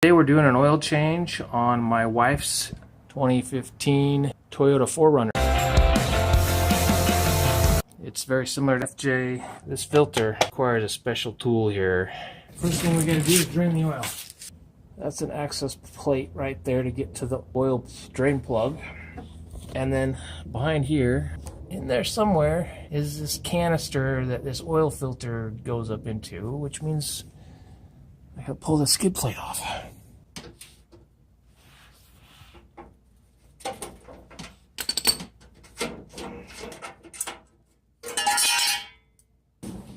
Today we're doing an oil change on my wife's 2015 Toyota 4Runner. It's very similar to FJ. This filter requires a special tool here. First thing we gotta do is drain the oil. That's an access plate right there to get to the oil drain plug. And then behind here, in there somewhere, is this canister that this oil filter goes up into, which means I gotta pull the skid plate off.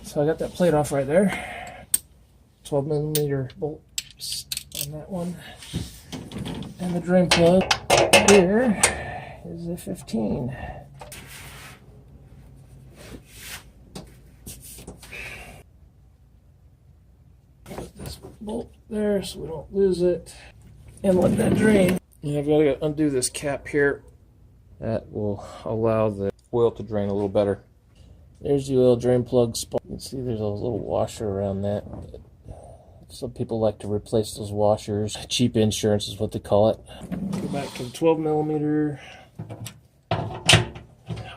So I got that plate off right there. 12mm bolts on that one. And the drain plug here is a 15. Put this bolt there so we don't lose it. And let that drain. And I've got to undo this cap here. That will allow the oil to drain a little better. There's the oil drain plug spot. You can see there's a little washer around that. Some people like to replace those washers. Cheap insurance is what they call it. Go back to the 12mm.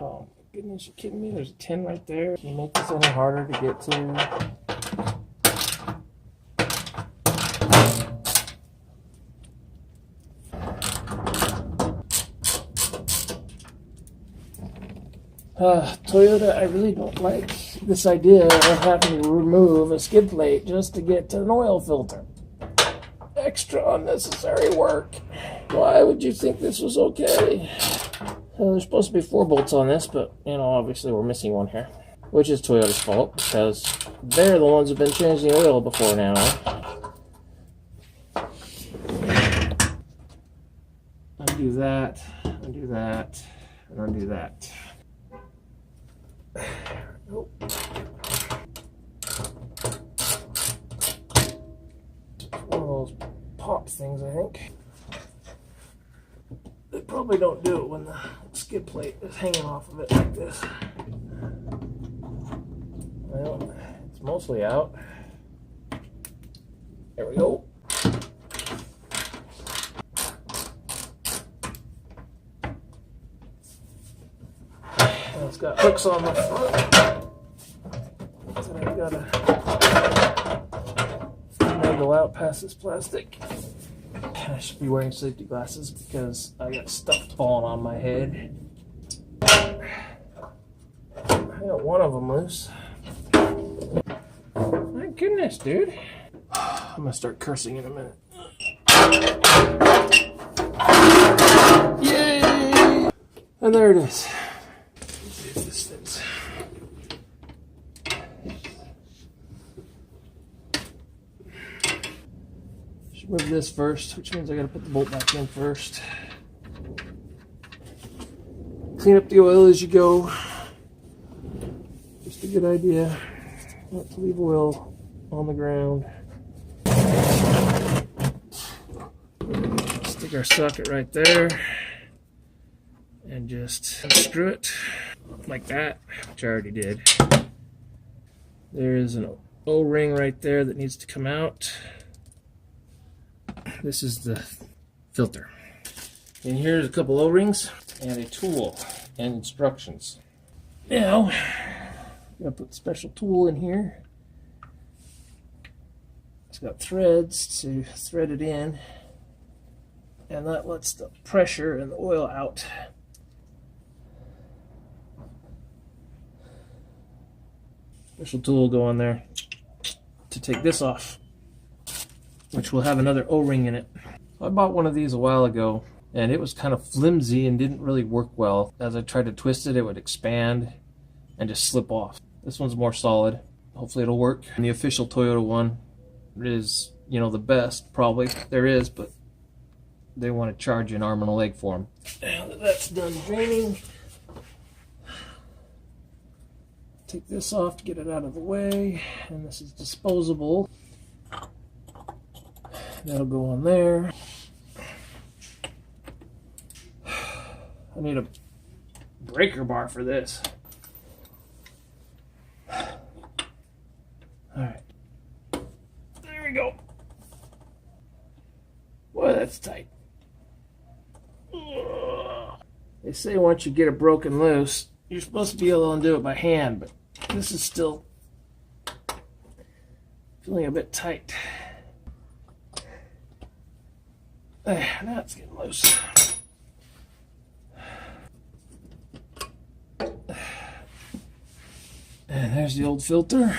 Oh goodness, you kidding me? There's a 10 right there. Can you make this any harder to get to? Toyota, I really don't like this idea of having to remove a skid plate just to get to an oil filter. Extra unnecessary work. Why would you think this was okay? Well, there's supposed to be 4 bolts on this, but, you know, obviously we're missing one here. Which is Toyota's fault, because they're the ones who've been changing the oil before now. Undo that, undo that, and undo that. Nope. One of those pop things, I think. They probably don't do it when the skid plate is hanging off of it like this. Well, it's mostly out. There we go. It's got hooks on the front, so I've got to go out past this plastic. I should be wearing safety glasses because I got stuff falling on my head. I got one of them loose. My goodness, dude. I'm going to start cursing in a minute. Yay! And there it is. Remove this first, which means I gotta put the bolt back in first. Clean up the oil as you go. Just a good idea not to leave oil on the ground. Stick our socket right there and just unscrew it like that, which I already did. There is an O-ring right there that needs to come out. This is the filter. And here's a couple O-rings and a tool and instructions. Now, I'm going to put a special tool in here. It's got threads to thread it in, and that lets the pressure and the oil out. Special tool will go on there to take this off, which will have another O-ring in it. I bought one of these a while ago, and it was kind of flimsy and didn't really work well. As I tried to twist it, it would expand and just slip off. This one's more solid. Hopefully it'll work. And the official Toyota one is, you know, the best, probably. There is, but they want to charge you an arm and a leg for them. Now that that's done draining, take this off to get it out of the way. And this is disposable. That'll go on there. I need a breaker bar for this. Alright. There we go. Boy, that's tight. They say once you get it broken loose, you're supposed to be able to undo it by hand, but this is still feeling a bit tight. There, now it's getting loose. And there's the old filter.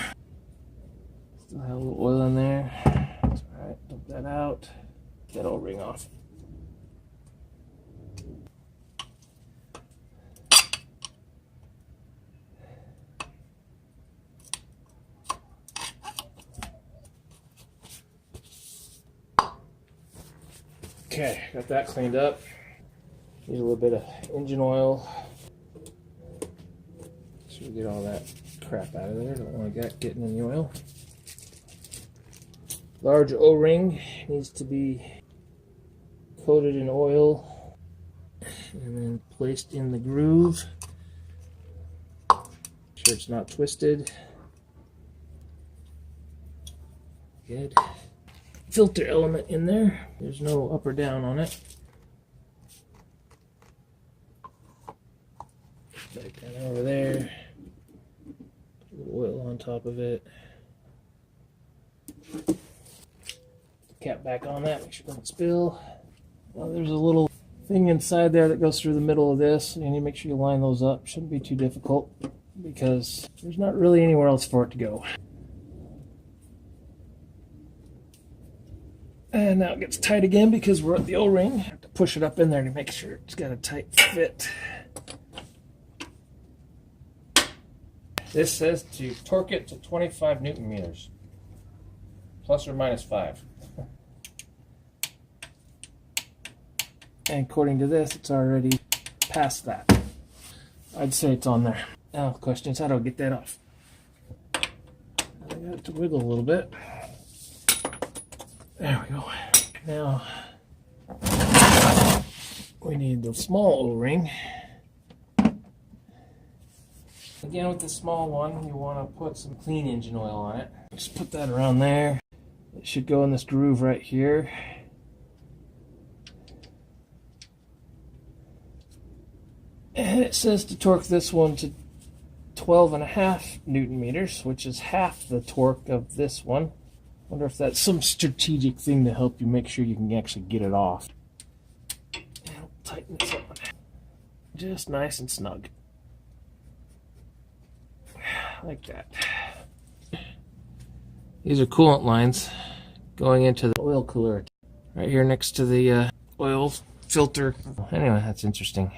Still have a little oil in there. That's all right, dump that out. Get that O-ring off. Okay, got that cleaned up. Need a little bit of engine oil. So we get all that crap out of there. Don't want that getting in the oil. Large O-ring needs to be coated in oil and then placed in the groove. Make sure it's not twisted. Good. Filter element in there. There's no up or down on it. Back down over there. A little oil on top of it. Cap back on that, make sure it doesn't spill. Well, there's a little thing inside there that goes through the middle of this. You need to make sure you line those up. Shouldn't be too difficult because there's not really anywhere else for it to go. And now it gets tight again because we're at the O-ring. I have to push it up in there to make sure it's got a tight fit. This says to torque it to 25 Newton meters, plus or minus 5. And according to this, it's already past that. I'd say it's on there. Now the question is, how do I get that off? I got it to wiggle a little bit. There we go. Now we need the small O-ring. Again, with the small one, you want to put some clean engine oil on it. Just put that around there. It should go in this groove right here. And it says to torque this one to 12.5 Newton meters, which is half the torque of this one. Wonder if that's some strategic thing to help you make sure you can actually get it off. And we'll tighten this up. Just nice and snug. Like that. These are coolant lines going into the oil cooler right here next to the oil filter. Anyway, that's interesting.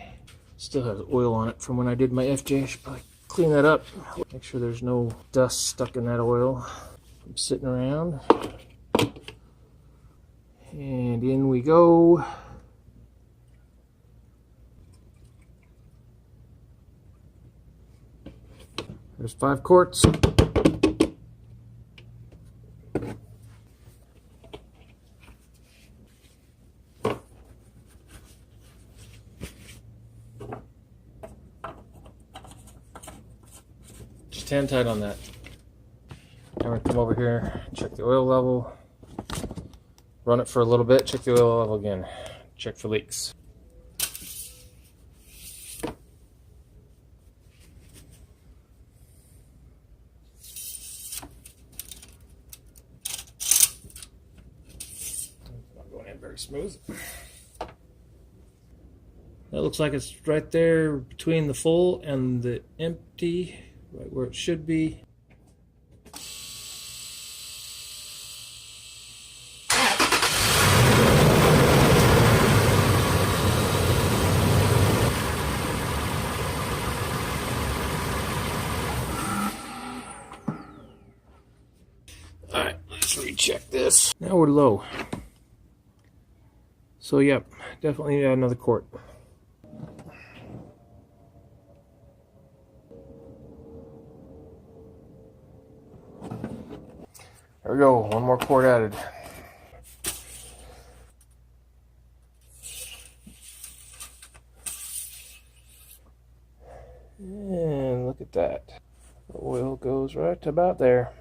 Still has oil on it from when I did my FJ. I should probably clean that up. Make sure there's no dust stuck in that oil from sitting around. And in we go. There's 5 quarts. Just hand tight on that. Now we're gonna come over here, check the oil level, run it for a little bit, check the oil level again, check for leaks. Not going in very smooth. That looks like it's right there between the full and the empty, right where it should be. Alright, let's recheck this. Now we're low. So yep, definitely need to add another quart. There we go, one more quart added. And look at that. The oil goes right about there,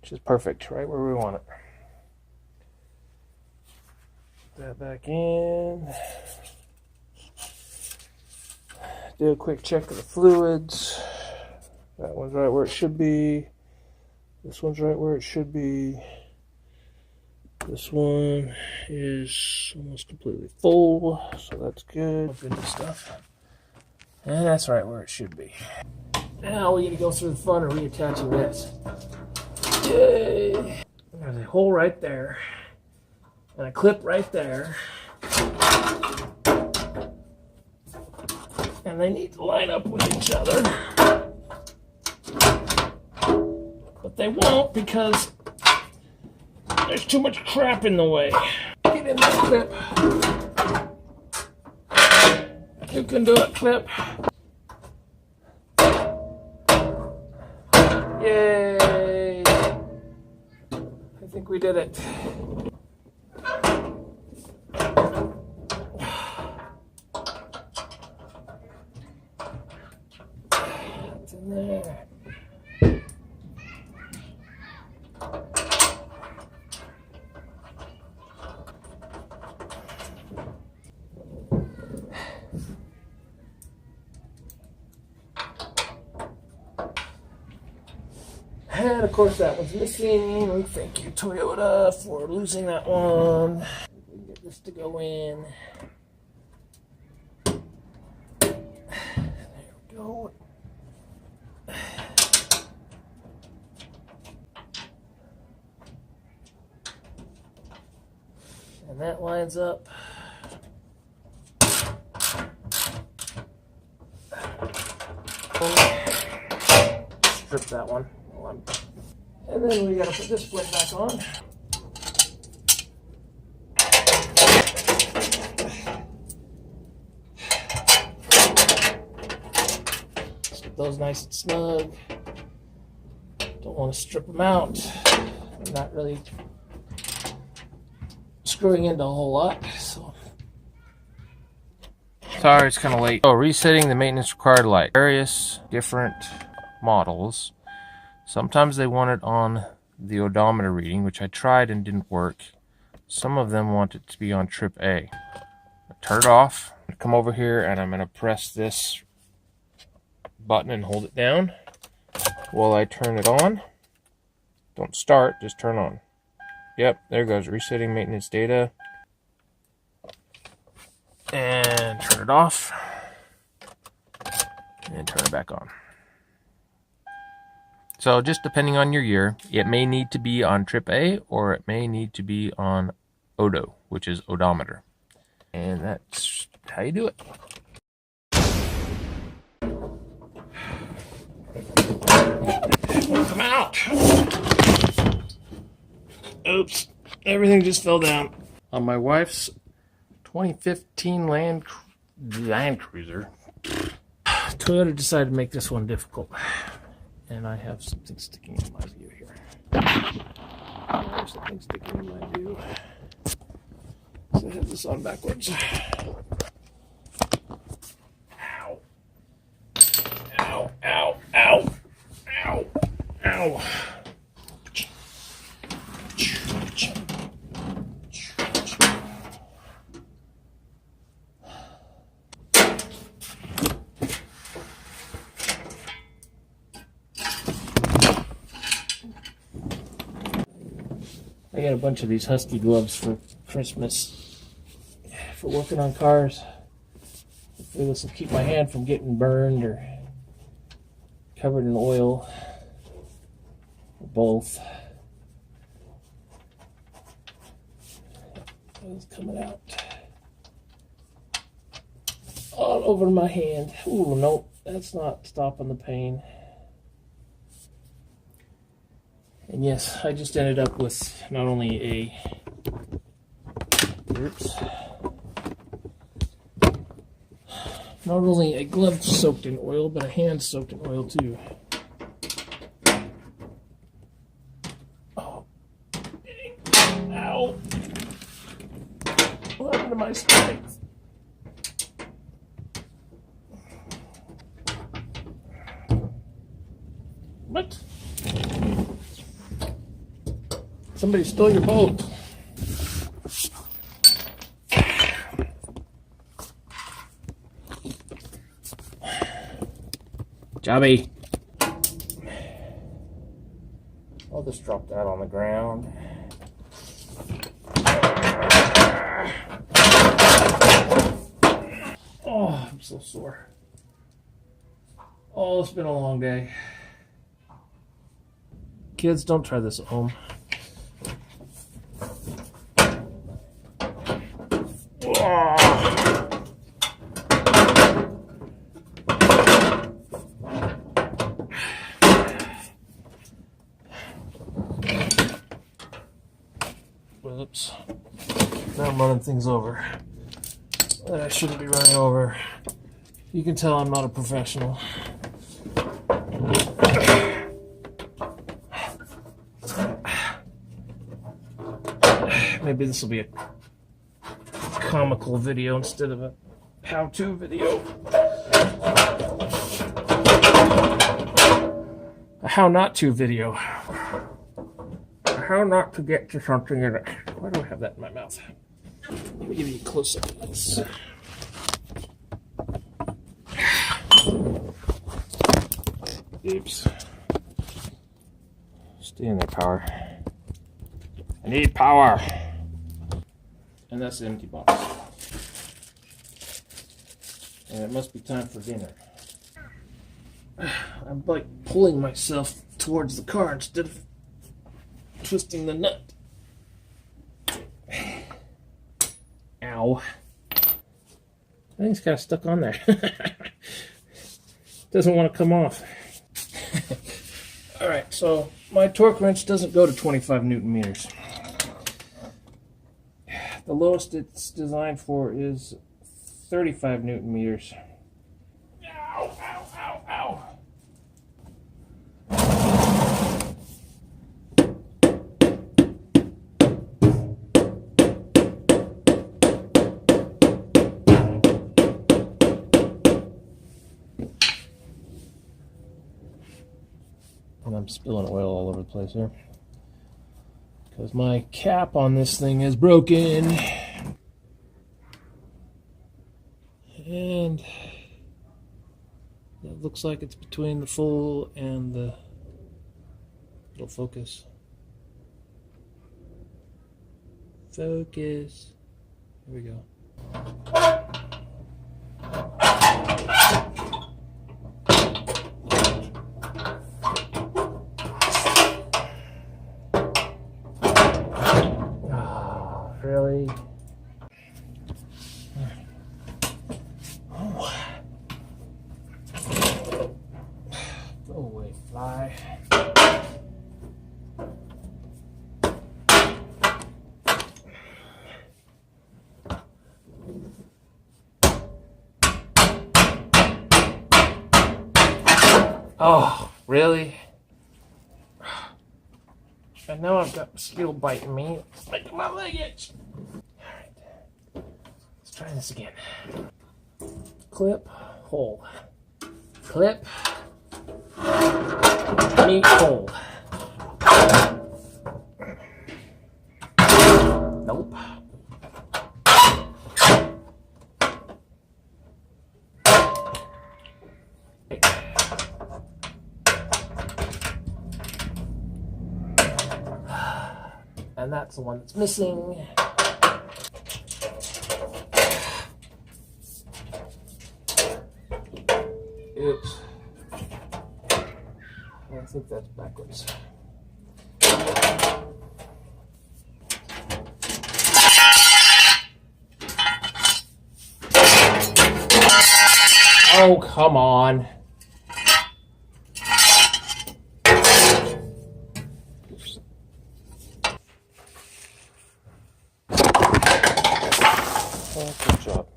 which is perfect, right where we want it. That back in. Do a quick check of the fluids. That one's right where it should be. This one's right where it should be. This one is almost completely full, so that's good. Open this stuff. And that's right where it should be. Now we need to go through the fun of reattaching this. Yay! There's a hole right there. And a clip right there. And they need to line up with each other. But they won't because there's too much crap in the way. Get in that clip. You can do it, clip. Yay! I think we did it. It's in there. And of course that one's missing. We thank you, Toyota, for losing that one. We get this to go in. There we go. And that lines up. Strip that one. And then we gotta put this split back on. Let's get those nice and snug. Don't want to strip them out. I'm not really screwing into a whole lot, so. Sorry, it's kind of late. Oh, resetting the maintenance required light. Various different models. Sometimes they want it on the odometer reading, which I tried and didn't work. Some of them want it to be on trip A. I turn it off. I'm gonna come over here and I'm going to press this button and hold it down while I turn it on. Don't start, just turn on. Yep, there goes. Resetting maintenance data. And turn it off. And turn it back on. So just depending on your year, it may need to be on trip A or it may need to be on odo, which is odometer. And that's how you do it. Come out! Oops, everything just fell down. On my wife's 2015 Land Cruiser, Toyota decided to make this one difficult. And I have something sticking in my view here. There's something sticking in my view. So I have this on backwards. Ow. Ow, ow, ow. Ow, ow. I got a bunch of these Husky gloves for Christmas for working on cars. Hopefully this will keep my hand from getting burned or covered in oil, or both. It's coming out all over my hand. Ooh, nope, that's not stopping the pain. And yes, I just ended up with not only a glove soaked in oil, but a hand soaked in oil too. Oh, dang. Ow! What happened to my strength? What? Somebody stole your boat. Jobby. I'll just drop that on the ground. Oh, I'm so sore. Oh, it's been a long day. Kids, don't try this at home. Whoops. Now I'm running things over that I shouldn't be running over. You can tell I'm not a professional. Maybe this will be a comical video instead of a how-to video. A how not to video. A how not to get to something in it. Why do I have that in my mouth? Let me give you a close-up of this. Oops. Stay in there, power. I need power. And that's the empty box. And it must be time for dinner. I'm like pulling myself towards the car instead of twisting the nut. Ow. I think it's kind of stuck on there. Doesn't want to come off. Alright, so my torque wrench doesn't go to 25 Newton meters. The lowest it's designed for is 35 Newton meters. Ow, ow, ow, ow. And I'm spilling oil all over the place here. Because my cap on this thing is broken. And it looks like it's between the full and the little focus. Focus. Here we go. Really? Oh. Go away, fly. Oh, really? And now I've got mosquito biting me. It's making my leg itch. Alright. Let's try this again. Clip, hole. Clip, meet, hole. Nope. And that's the one that's missing. Oops. I think that's backwards. Oh, come on. Good job.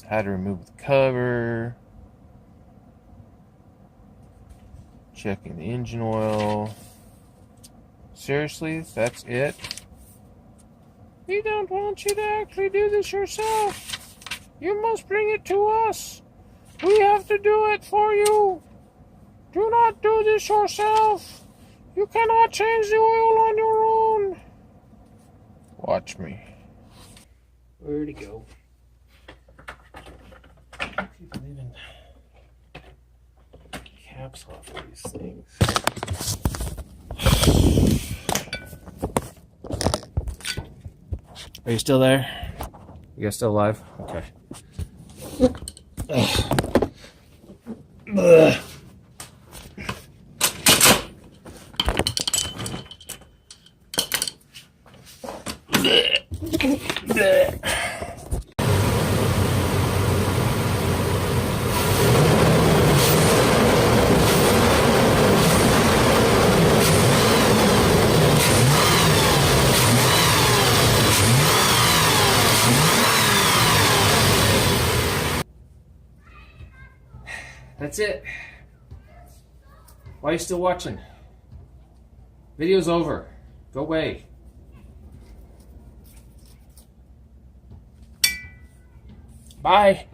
I had to remove the cover. Checking the engine oil. Seriously, that's it? We don't want you to actually do this yourself. You must bring it to us. We have to do it for you. Do not do this yourself. You cannot change the oil on your own. Watch me. Where'd he go? You can even caps off these things. Are you still there? You guys still alive? Okay. Ugh. That's it. Why are you still watching? Video's over. Go away. Bye.